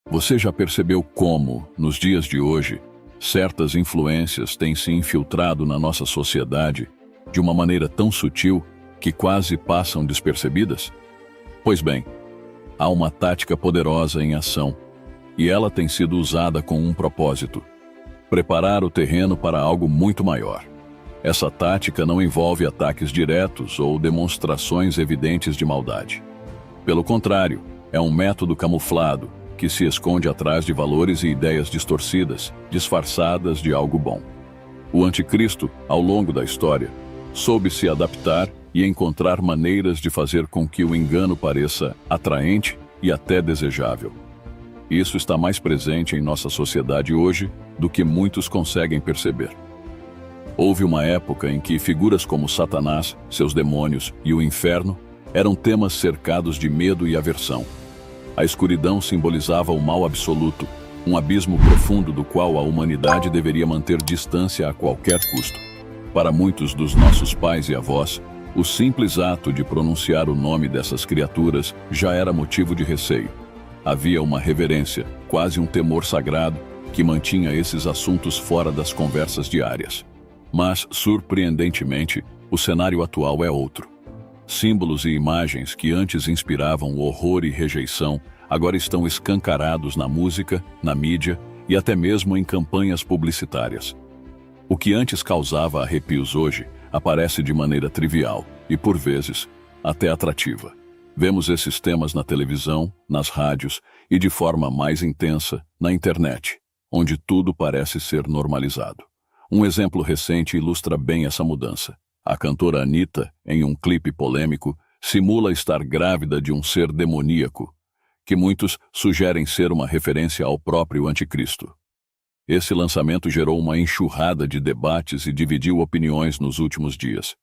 Você já percebeu como, nos dias de hoje, certas influências têm se infiltrado na nossa sociedade de uma maneira tão sutil que quase passam despercebidas? Pois bem, há uma tática poderosa em ação, e ela tem sido usada com um propósito: preparar o terreno para algo muito maior. Essa tática não envolve ataques diretos ou demonstrações evidentes de maldade. Pelo contrário, é um método camuflado que se esconde atrás de valores e ideias distorcidas, disfarçadas de algo bom. O anticristo, ao longo da história, soube se adaptar e encontrar maneiras de fazer com que o engano pareça atraente e até desejável. Isso está mais presente em nossa sociedade hoje do que muitos conseguem perceber. Houve uma época em que figuras como Satanás, seus demônios e o inferno eram temas cercados de medo e aversão. A escuridão simbolizava o mal absoluto, um abismo profundo do qual a humanidade deveria manter distância a qualquer custo. Para muitos dos nossos pais e avós, o simples ato de pronunciar o nome dessas criaturas já era motivo de receio. Havia uma reverência, quase um temor sagrado, que mantinha esses assuntos fora das conversas diárias. Mas, surpreendentemente, o cenário atual é outro. Símbolos e imagens que antes inspiravam horror e rejeição agora estão escancarados na música, na mídia e até mesmo em campanhas publicitárias. O que antes causava arrepios hoje aparece de maneira trivial e, por vezes, até atrativa. Vemos esses temas na televisão, nas rádios e, de forma mais intensa, na internet, onde tudo parece ser normalizado. Um exemplo recente ilustra bem essa mudança. A cantora Anitta, em um clipe polêmico, simula estar grávida de um ser demoníaco, que muitos sugerem ser uma referência ao próprio anticristo. Esse lançamento gerou uma enxurrada de debates e dividiu opiniões nos últimos dias.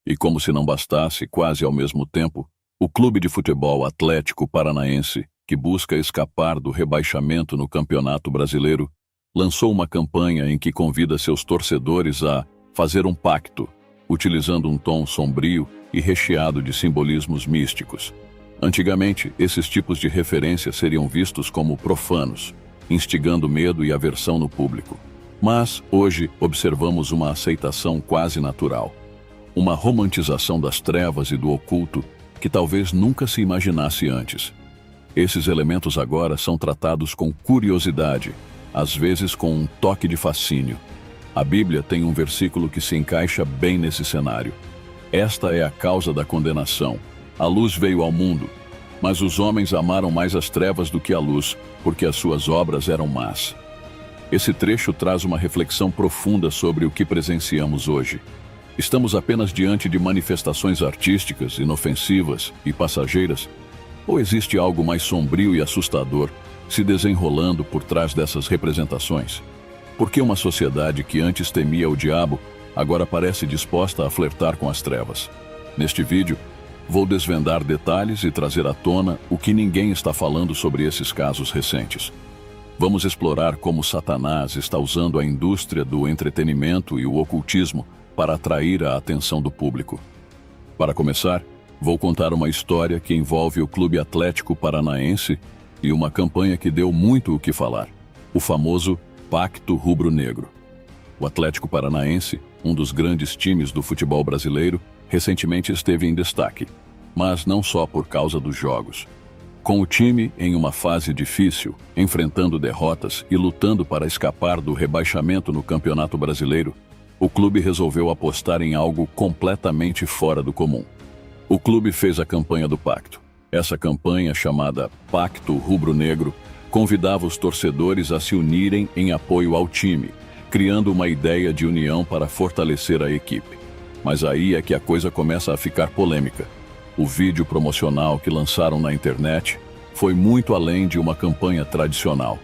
E como se não bastasse, quase ao mesmo tempo, o clube de futebol Atlético Paranaense, que busca escapar do rebaixamento no Campeonato Brasileiro, lançou uma campanha em que convida seus torcedores a fazer um pacto, utilizando um tom sombrio e recheado de simbolismos místicos. Antigamente, esses tipos de referências seriam vistos como profanos, instigando medo e aversão no público. Mas, hoje, observamos uma aceitação quase natural. Uma romantização das trevas e do oculto que talvez nunca se imaginasse antes. Esses elementos agora são tratados com curiosidade, às vezes com um toque de fascínio. A Bíblia tem um versículo que se encaixa bem nesse cenário. Esta é a causa da condenação. A luz veio ao mundo, mas os homens amaram mais as trevas do que a luz, porque as suas obras eram más. Esse trecho traz uma reflexão profunda sobre o que presenciamos hoje. Estamos apenas diante de manifestações artísticas, inofensivas e passageiras? Ou existe algo mais sombrio e assustador se desenrolando por trás dessas representações? Por que uma sociedade que antes temia o diabo agora parece disposta a flertar com as trevas? Neste vídeo, vou desvendar detalhes e trazer à tona o que ninguém está falando sobre esses casos recentes. Vamos explorar como Satanás está usando a indústria do entretenimento e o ocultismo para atrair a atenção do público. Para começar, vou contar uma história que envolve o Clube Atlético Paranaense e uma campanha que deu muito o que falar: o famoso Pacto Rubro-Negro. O Atlético Paranaense, um dos grandes times do futebol brasileiro, recentemente esteve em destaque, mas não só por causa dos jogos. Com o time em uma fase difícil, enfrentando derrotas e lutando para escapar do rebaixamento no Campeonato Brasileiro, o clube resolveu apostar em algo completamente fora do comum. O clube fez a campanha do Pacto. Essa campanha, chamada Pacto Rubro-Negro, convidava os torcedores a se unirem em apoio ao time, criando uma ideia de união para fortalecer a equipe. Mas aí é que a coisa começa a ficar polêmica. O vídeo promocional que lançaram na internet foi muito além de uma campanha tradicional.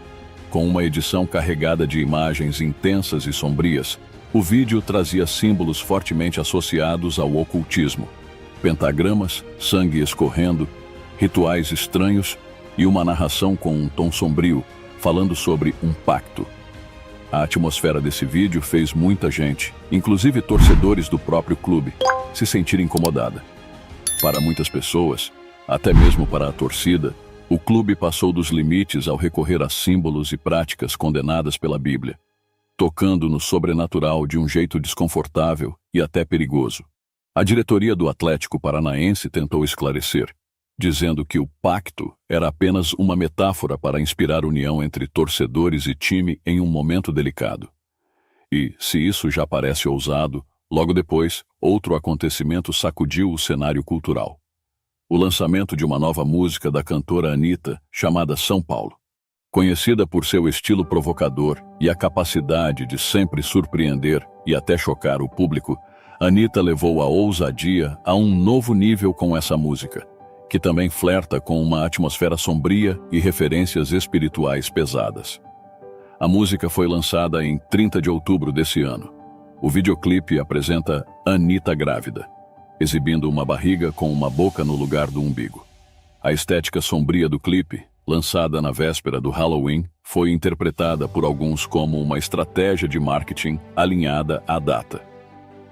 Com uma edição carregada de imagens intensas e sombrias, o vídeo trazia símbolos fortemente associados ao ocultismo: pentagramas, sangue escorrendo, rituais estranhos e uma narração com um tom sombrio, falando sobre um pacto. A atmosfera desse vídeo fez muita gente, inclusive torcedores do próprio clube, se sentir incomodada. Para muitas pessoas, até mesmo para a torcida, O clube passou dos limites ao recorrer a símbolos e práticas condenadas pela Bíblia, tocando no sobrenatural de um jeito desconfortável e até perigoso. A diretoria do Atlético Paranaense tentou esclarecer, dizendo que o pacto era apenas uma metáfora para inspirar união entre torcedores e time em um momento delicado. E, se isso já parece ousado, logo depois, outro acontecimento sacudiu o cenário cultural. O lançamento de uma nova música da cantora Anitta, chamada São Paulo. Conhecida por seu estilo provocador e a capacidade de sempre surpreender e até chocar o público, Anitta levou a ousadia a um novo nível com essa música, que também flerta com uma atmosfera sombria e referências espirituais pesadas. A música foi lançada em 30 de outubro desse ano. O videoclipe apresenta Anitta grávida, exibindo uma barriga com uma boca no lugar do umbigo. A estética sombria do clipe, lançada na véspera do Halloween, foi interpretada por alguns como uma estratégia de marketing alinhada à data.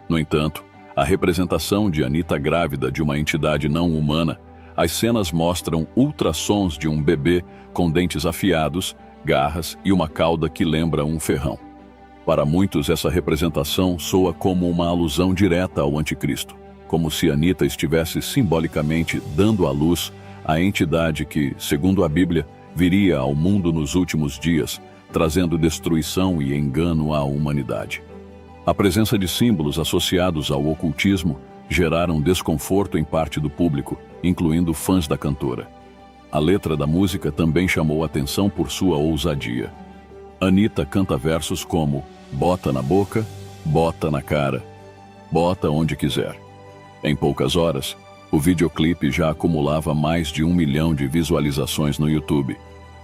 No entanto, a representação de Anitta grávida de uma entidade não humana, as cenas mostram ultrassons de um bebê com dentes afiados, garras e uma cauda que lembra um ferrão. Para muitos, essa representação soa como uma alusão direta ao anticristo, como se Anitta estivesse simbolicamente dando à luz a entidade que, segundo a Bíblia, viria ao mundo nos últimos dias, trazendo destruição e engano à humanidade. A presença de símbolos associados ao ocultismo geraram desconforto em parte do público, incluindo fãs da cantora. A letra da música também chamou atenção por sua ousadia. Anitta canta versos como "bota na boca, bota na cara, bota onde quiser". Em poucas horas, o videoclipe já acumulava mais de 1 milhão de visualizações no YouTube,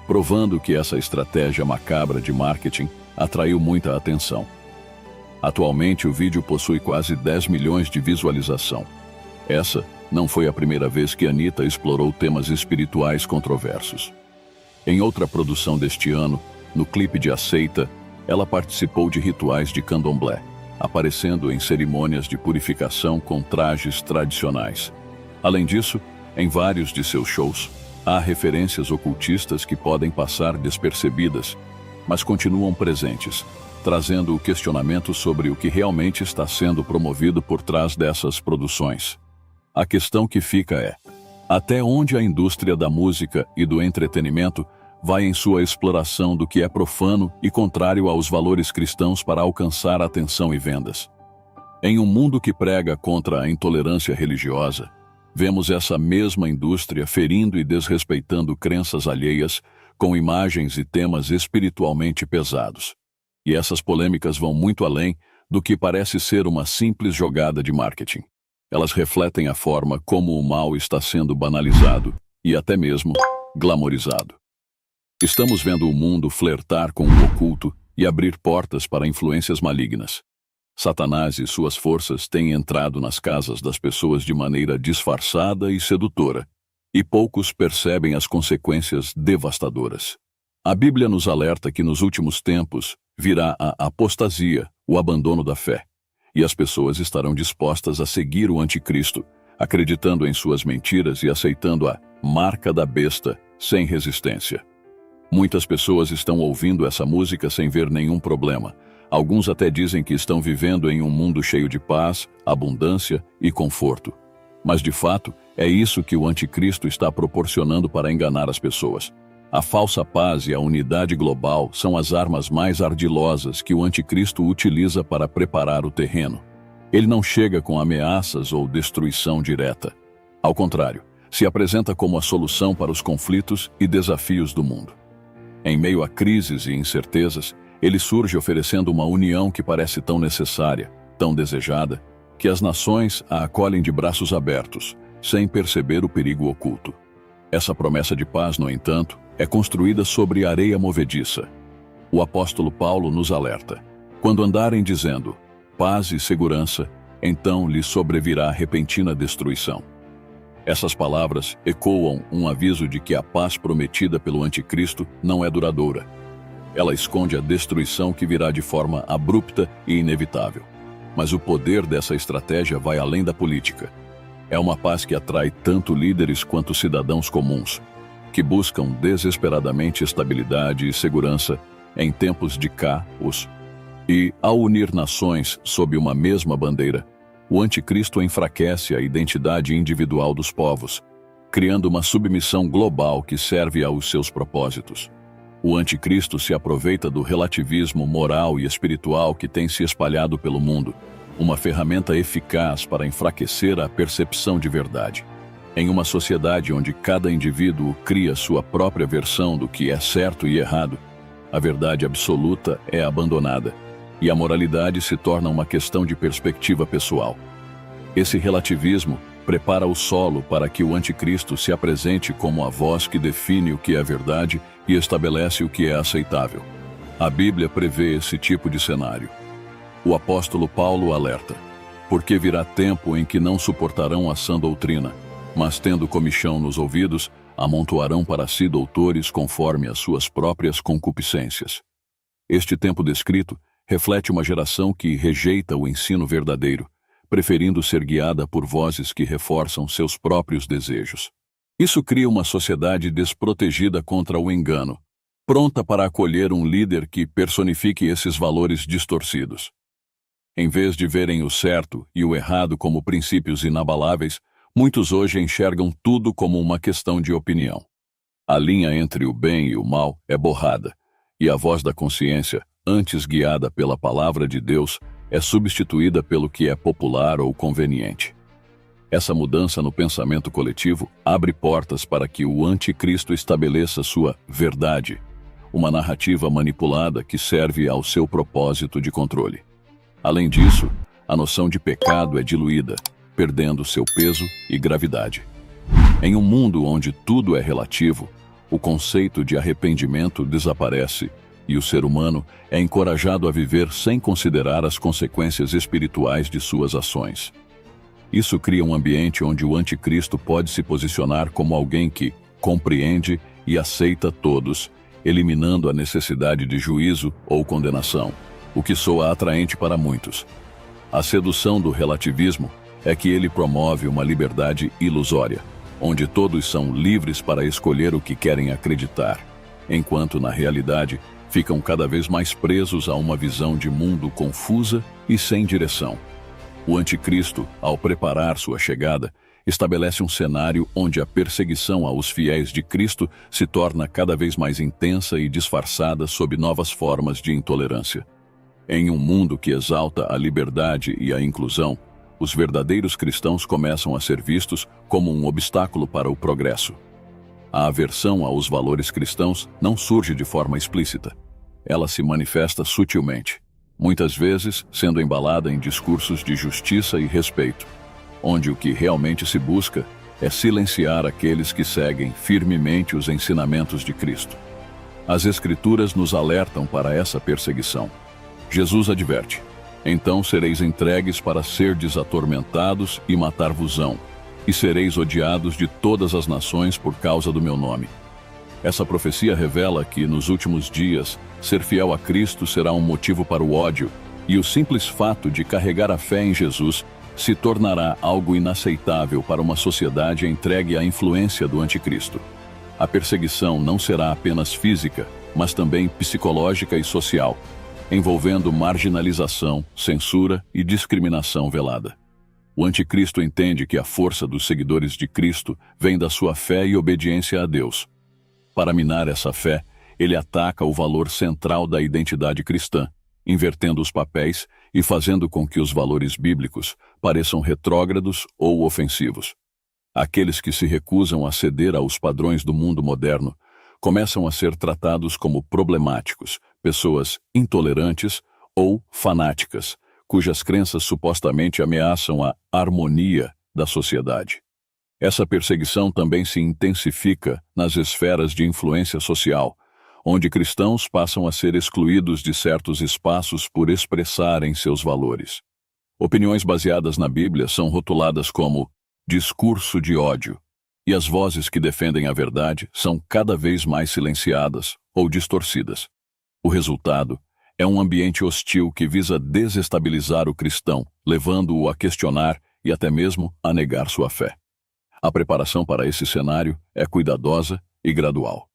provando que essa estratégia macabra de marketing atraiu muita atenção. Atualmente, o vídeo possui quase 10 milhões de visualização. Essa não foi a primeira vez que Anitta explorou temas espirituais controversos. Em outra produção deste ano, no clipe de Aceita, ela participou de rituais de candomblé, aparecendo em cerimônias de purificação com trajes tradicionais. Além disso, em vários de seus shows, há referências ocultistas que podem passar despercebidas, mas continuam presentes, trazendo o questionamento sobre o que realmente está sendo promovido por trás dessas produções. A questão que fica é: até onde a indústria da música e do entretenimento vai em sua exploração do que é profano e contrário aos valores cristãos para alcançar atenção e vendas? Em um mundo que prega contra a intolerância religiosa, vemos essa mesma indústria ferindo e desrespeitando crenças alheias com imagens e temas espiritualmente pesados. E essas polêmicas vão muito além do que parece ser uma simples jogada de marketing. Elas refletem a forma como o mal está sendo banalizado e até mesmo glamorizado. Estamos vendo o mundo flertar com o oculto e abrir portas para influências malignas. Satanás e suas forças têm entrado nas casas das pessoas de maneira disfarçada e sedutora, e poucos percebem as consequências devastadoras. A Bíblia nos alerta que nos últimos tempos virá a apostasia, o abandono da fé, e as pessoas estarão dispostas a seguir o anticristo, acreditando em suas mentiras e aceitando a marca da besta sem resistência. Muitas pessoas estão ouvindo essa música sem ver nenhum problema. Alguns até dizem que estão vivendo em um mundo cheio de paz, abundância e conforto. Mas, de fato, é isso que o anticristo está proporcionando para enganar as pessoas. A falsa paz e a unidade global são as armas mais ardilosas que o anticristo utiliza para preparar o terreno. Ele não chega com ameaças ou destruição direta. Ao contrário, se apresenta como a solução para os conflitos e desafios do mundo. Em meio a crises e incertezas, ele surge oferecendo uma união que parece tão necessária, tão desejada, que as nações a acolhem de braços abertos, sem perceber o perigo oculto. Essa promessa de paz, no entanto, é construída sobre areia movediça. O apóstolo Paulo nos alerta: quando andarem dizendo paz e segurança, então lhes sobrevirá repentina destruição. Essas palavras ecoam um aviso de que a paz prometida pelo anticristo não é duradoura. Ela esconde a destruição que virá de forma abrupta e inevitável. Mas o poder dessa estratégia vai além da política. É uma paz que atrai tanto líderes quanto cidadãos comuns, que buscam desesperadamente estabilidade e segurança em tempos de caos. E, ao unir nações sob uma mesma bandeira, o anticristo enfraquece a identidade individual dos povos, criando uma submissão global que serve aos seus propósitos. O anticristo se aproveita do relativismo moral e espiritual que tem se espalhado pelo mundo, uma ferramenta eficaz para enfraquecer a percepção de verdade. Em uma sociedade onde cada indivíduo cria sua própria versão do que é certo e errado, a verdade absoluta é abandonada, e a moralidade se torna uma questão de perspectiva pessoal. Esse relativismo prepara o solo para que o anticristo se apresente como a voz que define o que é verdade e estabelece o que é aceitável. A Bíblia prevê esse tipo de cenário. O apóstolo Paulo alerta: porque virá tempo em que não suportarão a sã doutrina, mas tendo comichão nos ouvidos, amontoarão para si doutores conforme as suas próprias concupiscências. Este tempo descrito reflete uma geração que rejeita o ensino verdadeiro, preferindo ser guiada por vozes que reforçam seus próprios desejos. Isso cria uma sociedade desprotegida contra o engano, pronta para acolher um líder que personifique esses valores distorcidos. Em vez de verem o certo e o errado como princípios inabaláveis, muitos hoje enxergam tudo como uma questão de opinião. A linha entre o bem e o mal é borrada, e a voz da consciência, antes guiada pela palavra de Deus, é substituída pelo que é popular ou conveniente. Essa mudança no pensamento coletivo abre portas para que o anticristo estabeleça sua verdade, uma narrativa manipulada que serve ao seu propósito de controle. Além disso, a noção de pecado é diluída, perdendo seu peso e gravidade. Em um mundo onde tudo é relativo, o conceito de arrependimento desaparece e o ser humano é encorajado a viver sem considerar as consequências espirituais de suas ações. Isso cria um ambiente onde o anticristo pode se posicionar como alguém que compreende e aceita todos, eliminando a necessidade de juízo ou condenação, o que soa atraente para muitos. A sedução do relativismo é que ele promove uma liberdade ilusória, onde todos são livres para escolher o que querem acreditar, enquanto, na realidade, ficam cada vez mais presos a uma visão de mundo confusa e sem direção. O anticristo, ao preparar sua chegada, estabelece um cenário onde a perseguição aos fiéis de Cristo se torna cada vez mais intensa e disfarçada sob novas formas de intolerância. Em um mundo que exalta a liberdade e a inclusão, os verdadeiros cristãos começam a ser vistos como um obstáculo para o progresso. A aversão aos valores cristãos não surge de forma explícita. Ela se manifesta sutilmente, muitas vezes sendo embalada em discursos de justiça e respeito, onde o que realmente se busca é silenciar aqueles que seguem firmemente os ensinamentos de Cristo. As Escrituras nos alertam para essa perseguição. Jesus adverte: então sereis entregues para serdes atormentados e matar-vos-ão, e sereis odiados de todas as nações por causa do meu nome. Essa profecia revela que, nos últimos dias, ser fiel a Cristo será um motivo para o ódio, e o simples fato de carregar a fé em Jesus se tornará algo inaceitável para uma sociedade entregue à influência do anticristo. A perseguição não será apenas física, mas também psicológica e social, envolvendo marginalização, censura e discriminação velada. O anticristo entende que a força dos seguidores de Cristo vem da sua fé e obediência a Deus. Para minar essa fé, ele ataca o valor central da identidade cristã, invertendo os papéis e fazendo com que os valores bíblicos pareçam retrógrados ou ofensivos. Aqueles que se recusam a ceder aos padrões do mundo moderno começam a ser tratados como problemáticos, pessoas intolerantes ou fanáticas, cujas crenças supostamente ameaçam a harmonia da sociedade. Essa perseguição também se intensifica nas esferas de influência social, onde cristãos passam a ser excluídos de certos espaços por expressarem seus valores. Opiniões baseadas na Bíblia são rotuladas como discurso de ódio, e as vozes que defendem a verdade são cada vez mais silenciadas ou distorcidas. O resultado é um ambiente hostil que visa desestabilizar o cristão, levando-o a questionar e até mesmo a negar sua fé. A preparação para esse cenário é cuidadosa e gradual.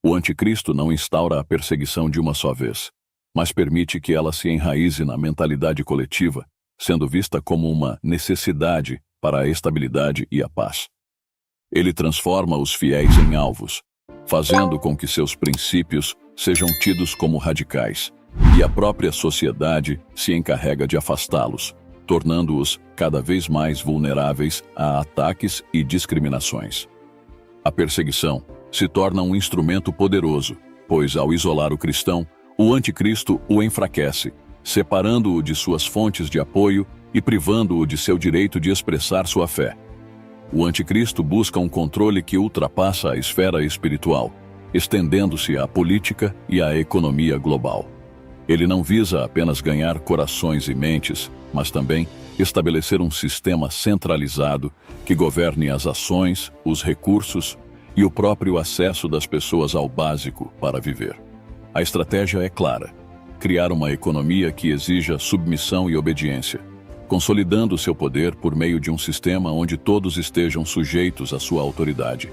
O anticristo não instaura a perseguição de uma só vez, mas permite que ela se enraize na mentalidade coletiva, sendo vista como uma necessidade para a estabilidade e a paz. Ele transforma os fiéis em alvos, fazendo com que seus princípios sejam tidos como radicais, e a própria sociedade se encarrega de afastá-los, tornando-os cada vez mais vulneráveis a ataques e discriminações. A perseguição se torna um instrumento poderoso, pois ao isolar o cristão, o anticristo o enfraquece, separando-o de suas fontes de apoio e privando-o de seu direito de expressar sua fé. O anticristo busca um controle que ultrapassa a esfera espiritual, estendendo-se à política e à economia global. Ele não visa apenas ganhar corações e mentes, mas também estabelecer um sistema centralizado que governe as ações, os recursos e o próprio acesso das pessoas ao básico para viver. A estratégia é clara: criar uma economia que exija submissão e obediência, consolidando seu poder por meio de um sistema onde todos estejam sujeitos à sua autoridade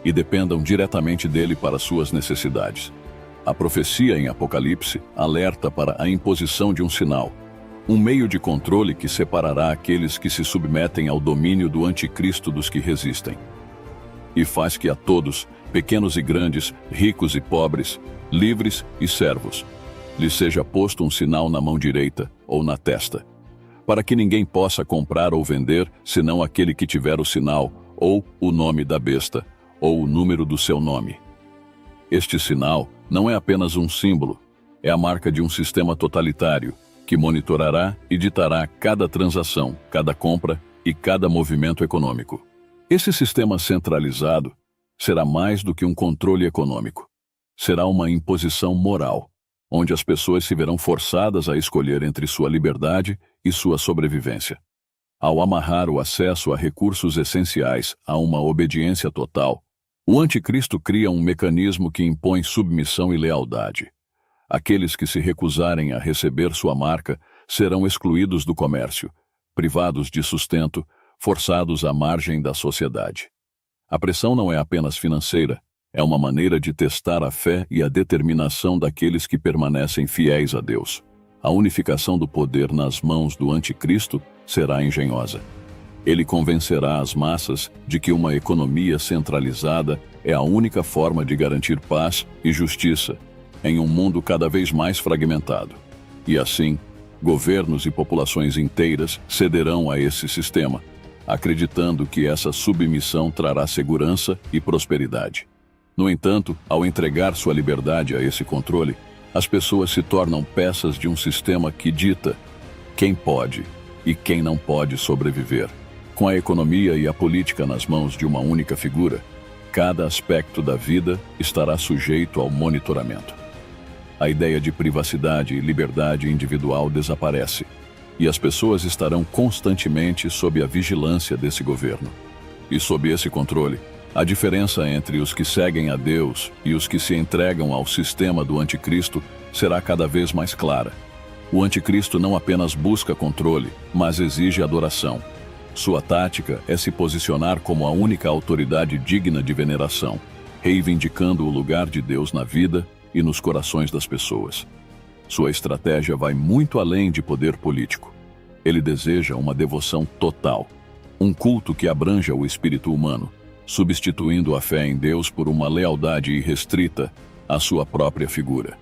e dependam diretamente dele para suas necessidades. A profecia em Apocalipse alerta para a imposição de um sinal, um meio de controle que separará aqueles que se submetem ao domínio do anticristo dos que resistem. E faz que a todos, pequenos e grandes, ricos e pobres, livres e servos, lhes seja posto um sinal na mão direita ou na testa, para que ninguém possa comprar ou vender senão aquele que tiver o sinal, ou o nome da besta, ou o número do seu nome. Este sinal não é apenas um símbolo, é a marca de um sistema totalitário que monitorará e ditará cada transação, cada compra e cada movimento econômico. Esse sistema centralizado será mais do que um controle econômico. Será uma imposição moral, onde as pessoas se verão forçadas a escolher entre sua liberdade e sua sobrevivência. Ao amarrar o acesso a recursos essenciais a uma obediência total, o anticristo cria um mecanismo que impõe submissão e lealdade. Aqueles que se recusarem a receber sua marca serão excluídos do comércio, privados de sustento, forçados à margem da sociedade. A pressão não é apenas financeira, é uma maneira de testar a fé e a determinação daqueles que permanecem fiéis a Deus. A unificação do poder nas mãos do anticristo será engenhosa. Ele convencerá as massas de que uma economia centralizada é a única forma de garantir paz e justiça em um mundo cada vez mais fragmentado. E assim, governos e populações inteiras cederão a esse sistema, acreditando que essa submissão trará segurança e prosperidade. No entanto, ao entregar sua liberdade a esse controle, as pessoas se tornam peças de um sistema que dita quem pode e quem não pode sobreviver. Com a economia e a política nas mãos de uma única figura, cada aspecto da vida estará sujeito ao monitoramento. A ideia de privacidade e liberdade individual desaparece, e as pessoas estarão constantemente sob a vigilância desse governo. E sob esse controle, a diferença entre os que seguem a Deus e os que se entregam ao sistema do anticristo será cada vez mais clara. O anticristo não apenas busca controle, mas exige adoração. Sua tática é se posicionar como a única autoridade digna de veneração, reivindicando o lugar de Deus na vida e nos corações das pessoas. Sua estratégia vai muito além de poder político. Ele deseja uma devoção total, um culto que abranja o espírito humano, substituindo a fé em Deus por uma lealdade irrestrita à sua própria figura.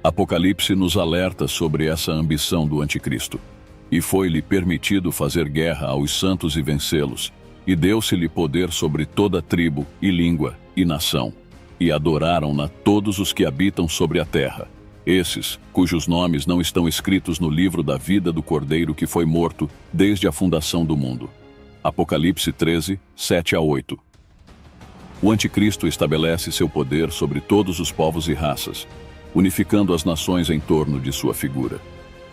Apocalipse nos alerta sobre essa ambição do anticristo. E foi-lhe permitido fazer guerra aos santos e vencê-los, e deu-se-lhe poder sobre toda tribo, e língua, e nação, e adoraram-na todos os que habitam sobre a terra, esses, cujos nomes não estão escritos no livro da vida do Cordeiro que foi morto desde a fundação do mundo. Apocalipse 13, 7-8. O anticristo estabelece seu poder sobre todos os povos e raças, unificando as nações em torno de sua figura.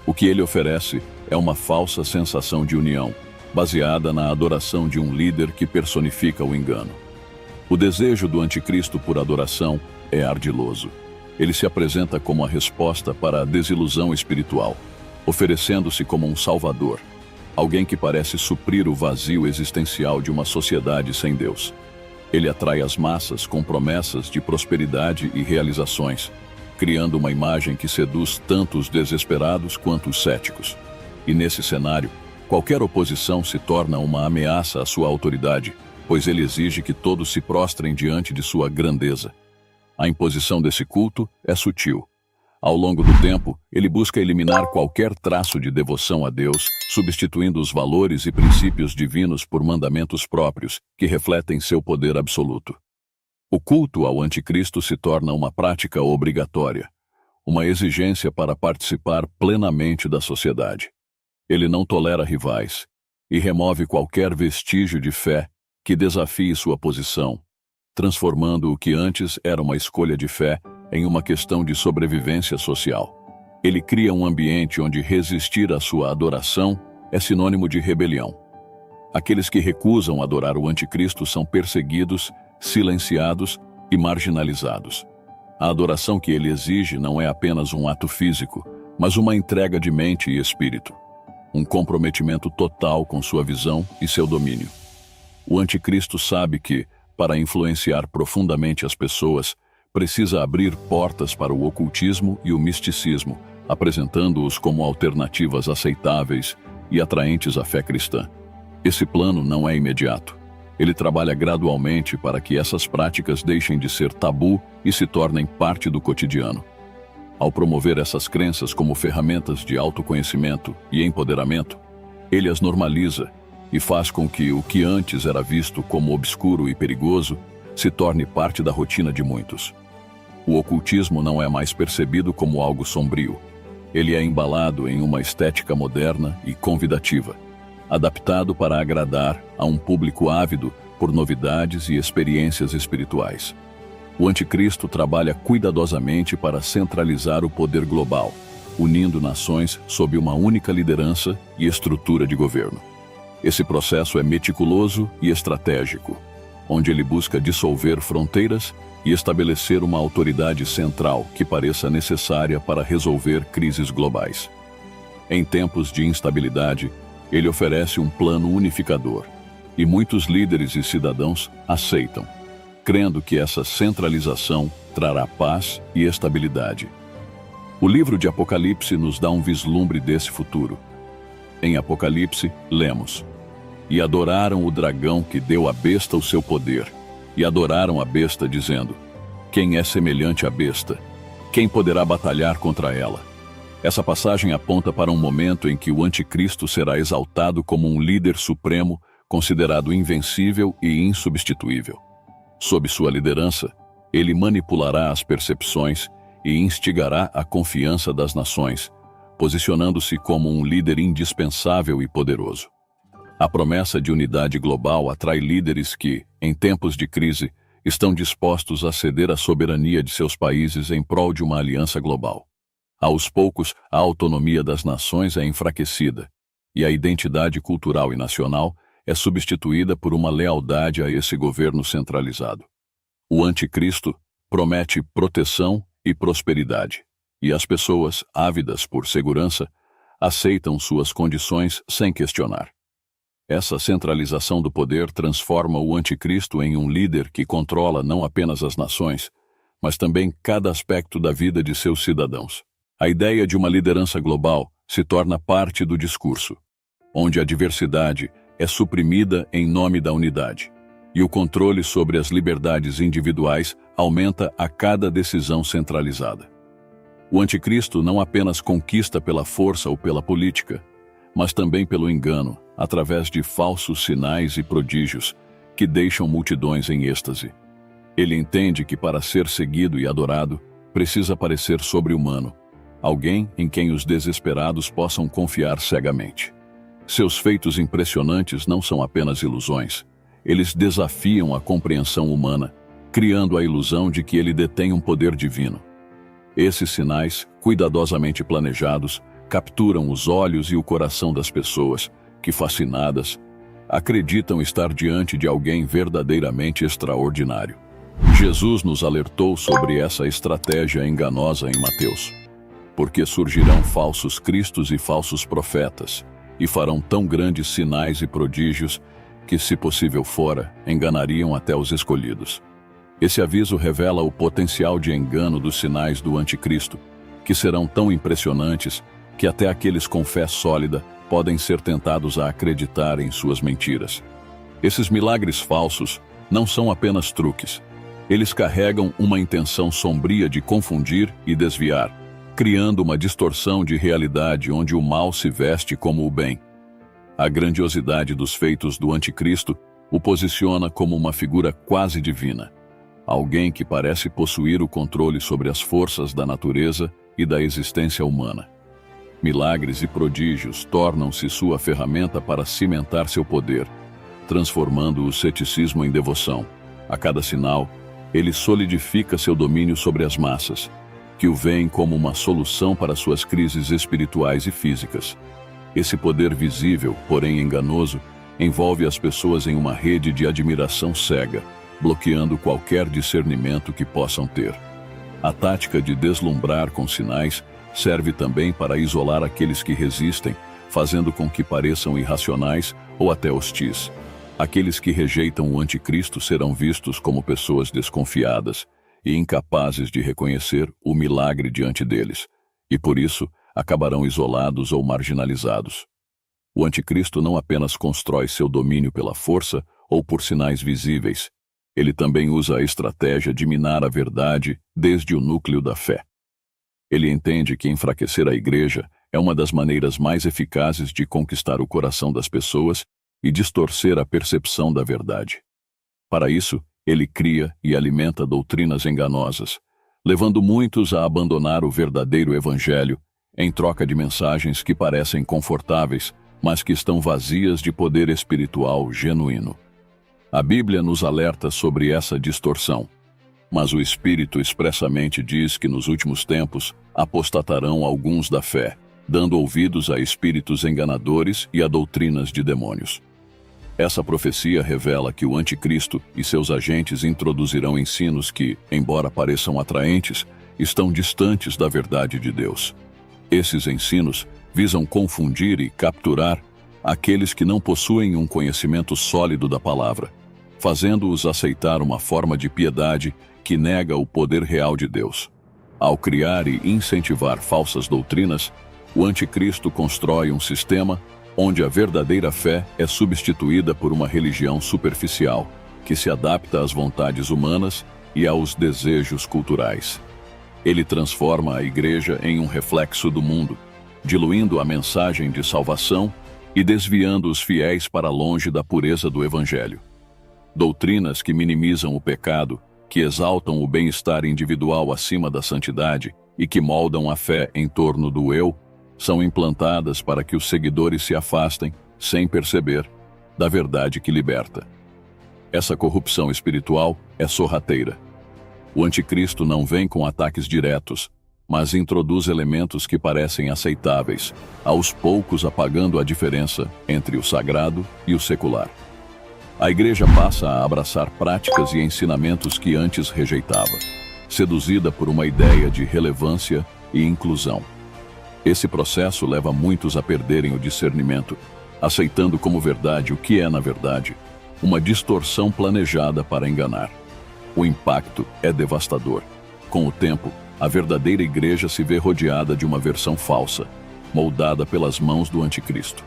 O que ele oferece é uma falsa sensação de união, baseada na adoração de um líder que personifica o engano. O desejo do anticristo por adoração é ardiloso. Ele se apresenta como a resposta para a desilusão espiritual, oferecendo-se como um salvador, alguém que parece suprir o vazio existencial de uma sociedade sem Deus. Ele atrai as massas com promessas de prosperidade e realizações, criando uma imagem que seduz tanto os desesperados quanto os céticos. E nesse cenário, qualquer oposição se torna uma ameaça à sua autoridade, pois ele exige que todos se prostrem diante de sua grandeza. A imposição desse culto é sutil. Ao longo do tempo, ele busca eliminar qualquer traço de devoção a Deus, substituindo os valores e princípios divinos por mandamentos próprios, que refletem seu poder absoluto. O culto ao anticristo se torna uma prática obrigatória, uma exigência para participar plenamente da sociedade. Ele não tolera rivais e remove qualquer vestígio de fé que desafie sua posição, transformando o que antes era uma escolha de fé em uma questão de sobrevivência social. Ele cria um ambiente onde resistir à sua adoração é sinônimo de rebelião. Aqueles que recusam adorar o anticristo são perseguidos, silenciados e marginalizados. A adoração que ele exige não é apenas um ato físico, mas uma entrega de mente e espírito. Um comprometimento total com sua visão e seu domínio. O anticristo sabe que, para influenciar profundamente as pessoas, precisa abrir portas para o ocultismo e o misticismo, apresentando-os como alternativas aceitáveis e atraentes à fé cristã. Esse plano não é imediato. Ele trabalha gradualmente para que essas práticas deixem de ser tabu e se tornem parte do cotidiano. Ao promover essas crenças como ferramentas de autoconhecimento e empoderamento, ele as normaliza e faz com que o que antes era visto como obscuro e perigoso se torne parte da rotina de muitos. O ocultismo não é mais percebido como algo sombrio. Ele é embalado em uma estética moderna e convidativa, adaptado para agradar a um público ávido por novidades e experiências espirituais. O anticristo trabalha cuidadosamente para centralizar o poder global, unindo nações sob uma única liderança e estrutura de governo. Esse processo é meticuloso e estratégico, onde ele busca dissolver fronteiras e estabelecer uma autoridade central que pareça necessária para resolver crises globais. Em tempos de instabilidade, ele oferece um plano unificador, e muitos líderes e cidadãos aceitam, crendo que essa centralização trará paz e estabilidade. O livro de Apocalipse nos dá um vislumbre desse futuro. Em Apocalipse, lemos: "E adoraram o dragão que deu à besta o seu poder, e adoraram a besta, dizendo: Quem é semelhante à besta? Quem poderá batalhar contra ela?" Essa passagem aponta para um momento em que o anticristo será exaltado como um líder supremo, considerado invencível e insubstituível. Sob sua liderança, ele manipulará as percepções e instigará a confiança das nações, posicionando-se como um líder indispensável e poderoso. A promessa de unidade global atrai líderes que, em tempos de crise, estão dispostos a ceder a soberania de seus países em prol de uma aliança global. Aos poucos, a autonomia das nações é enfraquecida, e a identidade cultural e nacional é substituída por uma lealdade a esse governo centralizado. O anticristo promete proteção e prosperidade, e as pessoas, ávidas por segurança, aceitam suas condições sem questionar. Essa centralização do poder transforma o anticristo em um líder que controla não apenas as nações, mas também cada aspecto da vida de seus cidadãos. A ideia de uma liderança global se torna parte do discurso, onde a diversidade é suprimida em nome da unidade, e o controle sobre as liberdades individuais aumenta a cada decisão centralizada. O anticristo não apenas conquista pela força ou pela política, mas também pelo engano, através de falsos sinais e prodígios que deixam multidões em êxtase. Ele entende que para ser seguido e adorado, precisa parecer sobre-humano, alguém em quem os desesperados possam confiar cegamente. Seus feitos impressionantes não são apenas ilusões, eles desafiam a compreensão humana, criando a ilusão de que ele detém um poder divino. Esses sinais, cuidadosamente planejados, capturam os olhos e o coração das pessoas, que, fascinadas, acreditam estar diante de alguém verdadeiramente extraordinário. Jesus nos alertou sobre essa estratégia enganosa em Mateus. Porque surgirão falsos cristos e falsos profetas, e farão tão grandes sinais e prodígios que, se possível fora, enganariam até os escolhidos. Esse aviso revela o potencial de engano dos sinais do anticristo, que serão tão impressionantes que até aqueles com fé sólida podem ser tentados a acreditar em suas mentiras. Esses milagres falsos não são apenas truques. Eles carregam uma intenção sombria de confundir e desviar, criando uma distorção de realidade onde o mal se veste como o bem. A grandiosidade dos feitos do anticristo o posiciona como uma figura quase divina, alguém que parece possuir o controle sobre as forças da natureza e da existência humana. Milagres e prodígios tornam-se sua ferramenta para cimentar seu poder, transformando o ceticismo em devoção. A cada sinal, ele solidifica seu domínio sobre as massas, que o veem como uma solução para suas crises espirituais e físicas. Esse poder visível, porém enganoso, envolve as pessoas em uma rede de admiração cega, bloqueando qualquer discernimento que possam ter. A tática de deslumbrar com sinais serve também para isolar aqueles que resistem, fazendo com que pareçam irracionais ou até hostis. Aqueles que rejeitam o anticristo serão vistos como pessoas desconfiadas e incapazes de reconhecer o milagre diante deles, e por isso acabarão isolados ou marginalizados. O anticristo não apenas constrói seu domínio pela força ou por sinais visíveis, ele também usa a estratégia de minar a verdade desde o núcleo da fé. Ele entende que enfraquecer a igreja é uma das maneiras mais eficazes de conquistar o coração das pessoas e distorcer a percepção da verdade. Para isso, ele cria e alimenta doutrinas enganosas, levando muitos a abandonar o verdadeiro evangelho em troca de mensagens que parecem confortáveis, mas que estão vazias de poder espiritual genuíno. A Bíblia nos alerta sobre essa distorção, mas o Espírito expressamente diz que nos últimos tempos apostatarão alguns da fé, dando ouvidos a espíritos enganadores e a doutrinas de demônios. Essa profecia revela que o anticristo e seus agentes introduzirão ensinos que, embora pareçam atraentes, estão distantes da verdade de Deus. Esses ensinos visam confundir e capturar aqueles que não possuem um conhecimento sólido da palavra, fazendo-os aceitar uma forma de piedade que nega o poder real de Deus. Ao criar e incentivar falsas doutrinas, o anticristo constrói um sistema onde a verdadeira fé é substituída por uma religião superficial, que se adapta às vontades humanas e aos desejos culturais. Ele transforma a igreja em um reflexo do mundo, diluindo a mensagem de salvação e desviando os fiéis para longe da pureza do evangelho. Doutrinas que minimizam o pecado, que exaltam o bem-estar individual acima da santidade e que moldam a fé em torno do eu, são implantadas para que os seguidores se afastem, sem perceber, da verdade que liberta. Essa corrupção espiritual é sorrateira. O anticristo não vem com ataques diretos, mas introduz elementos que parecem aceitáveis, aos poucos apagando a diferença entre o sagrado e o secular. A igreja passa a abraçar práticas e ensinamentos que antes rejeitava, seduzida por uma ideia de relevância e inclusão. Esse processo leva muitos a perderem o discernimento, aceitando como verdade o que é, na verdade, uma distorção planejada para enganar. O impacto é devastador. Com o tempo, a verdadeira igreja se vê rodeada de uma versão falsa, moldada pelas mãos do anticristo.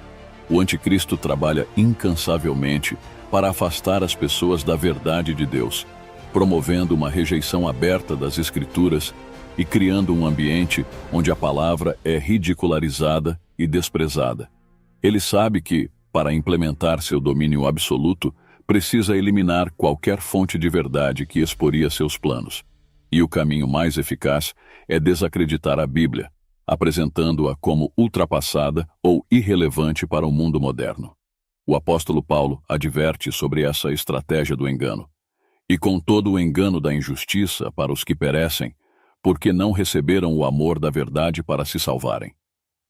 O anticristo trabalha incansavelmente para afastar as pessoas da verdade de Deus, promovendo uma rejeição aberta das Escrituras e criando um ambiente onde a palavra é ridicularizada e desprezada. Ele sabe que, para implementar seu domínio absoluto, precisa eliminar qualquer fonte de verdade que exporia seus planos. E o caminho mais eficaz é desacreditar a Bíblia, apresentando-a como ultrapassada ou irrelevante para o mundo moderno. O apóstolo Paulo adverte sobre essa estratégia do engano. E com todo o engano da injustiça para os que perecem, porque não receberam o amor da verdade para se salvarem.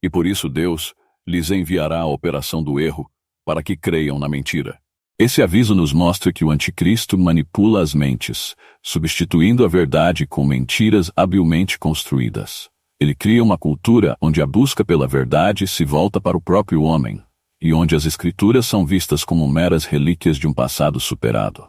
E por isso Deus lhes enviará a operação do erro, para que creiam na mentira. Esse aviso nos mostra que o anticristo manipula as mentes, substituindo a verdade com mentiras habilmente construídas. Ele cria uma cultura onde a busca pela verdade se volta para o próprio homem, e onde as Escrituras são vistas como meras relíquias de um passado superado.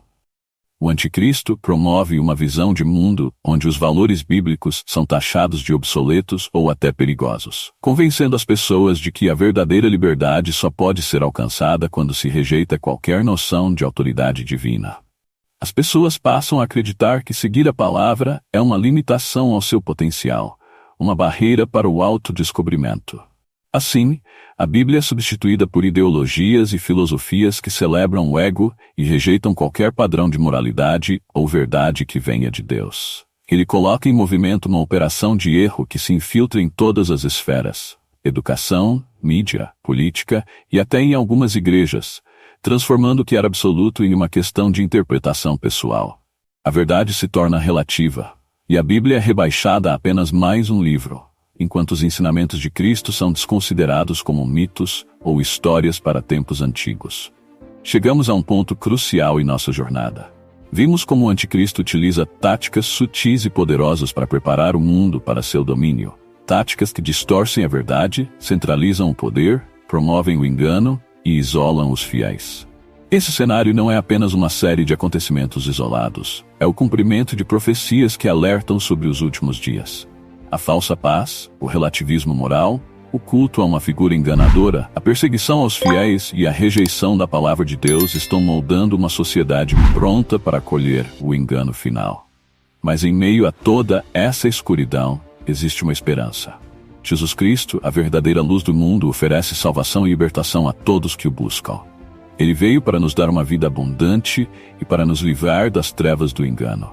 O Anticristo promove uma visão de mundo onde os valores bíblicos são taxados de obsoletos ou até perigosos, convencendo as pessoas de que a verdadeira liberdade só pode ser alcançada quando se rejeita qualquer noção de autoridade divina. As pessoas passam a acreditar que seguir a palavra é uma limitação ao seu potencial, uma barreira para o autodescobrimento. Assim, a Bíblia é substituída por ideologias e filosofias que celebram o ego e rejeitam qualquer padrão de moralidade ou verdade que venha de Deus. Ele coloca em movimento uma operação de erro que se infiltra em todas as esferas: educação, mídia, política e até em algumas igrejas, transformando o que era absoluto em uma questão de interpretação pessoal. A verdade se torna relativa, e a Bíblia é rebaixada a apenas mais um livro, enquanto os ensinamentos de Cristo são desconsiderados como mitos ou histórias para tempos antigos. Chegamos a um ponto crucial em nossa jornada. Vimos como o Anticristo utiliza táticas sutis e poderosas para preparar o mundo para seu domínio. Táticas que distorcem a verdade, centralizam o poder, promovem o engano e isolam os fiéis. Esse cenário não é apenas uma série de acontecimentos isolados, é o cumprimento de profecias que alertam sobre os últimos dias. A falsa paz, o relativismo moral, o culto a uma figura enganadora, a perseguição aos fiéis e a rejeição da palavra de Deus estão moldando uma sociedade pronta para acolher o engano final. Mas em meio a toda essa escuridão, existe uma esperança. Jesus Cristo, a verdadeira luz do mundo, oferece salvação e libertação a todos que o buscam. Ele veio para nos dar uma vida abundante e para nos livrar das trevas do engano.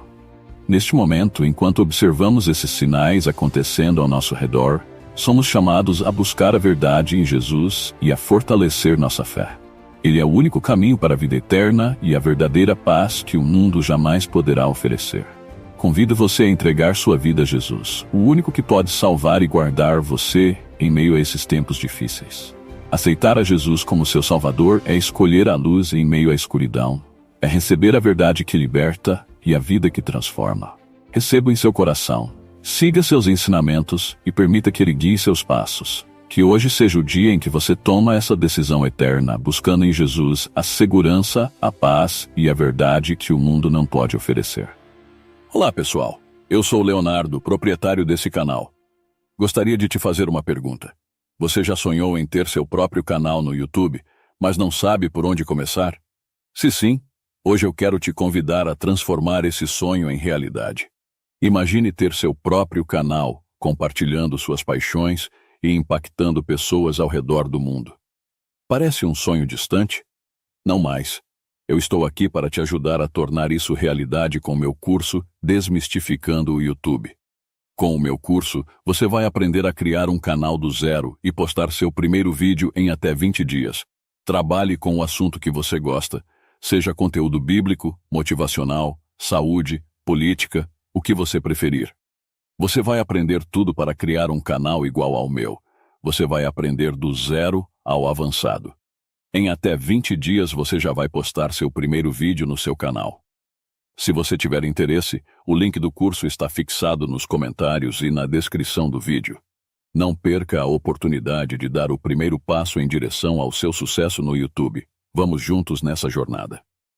Neste momento, enquanto observamos esses sinais acontecendo ao nosso redor, somos chamados a buscar a verdade em Jesus e a fortalecer nossa fé. Ele é o único caminho para a vida eterna e a verdadeira paz que o mundo jamais poderá oferecer. Convido você a entregar sua vida a Jesus, o único que pode salvar e guardar você em meio a esses tempos difíceis. Aceitar a Jesus como seu Salvador é escolher a luz em meio à escuridão, é receber a verdade que liberta e a vida que transforma. Receba em seu coração, siga seus ensinamentos e permita que Ele guie seus passos. Que hoje seja o dia em que você toma essa decisão eterna, buscando em Jesus a segurança, a paz e a verdade que o mundo não pode oferecer. Olá pessoal, eu sou o Leonardo, proprietário desse canal. Gostaria de te fazer uma pergunta. Você já sonhou em ter seu próprio canal no YouTube, mas não sabe por onde começar? Se sim, hoje eu quero te convidar a transformar esse sonho em realidade. Imagine ter seu próprio canal, compartilhando suas paixões e impactando pessoas ao redor do mundo. Parece um sonho distante? Não mais. Eu estou aqui para te ajudar a tornar isso realidade com meu curso Desmistificando o YouTube. Com o meu curso, você vai aprender a criar um canal do zero e postar seu primeiro vídeo em até 20 dias. Trabalhe com o assunto que você gosta, seja conteúdo bíblico, motivacional, saúde, política, o que você preferir. Você vai aprender tudo para criar um canal igual ao meu. Você vai aprender do zero ao avançado. Em até 20 dias você já vai postar seu primeiro vídeo no seu canal. Se você tiver interesse, o link do curso está fixado nos comentários e na descrição do vídeo. Não perca a oportunidade de dar o primeiro passo em direção ao seu sucesso no YouTube. Vamos juntos nessa jornada.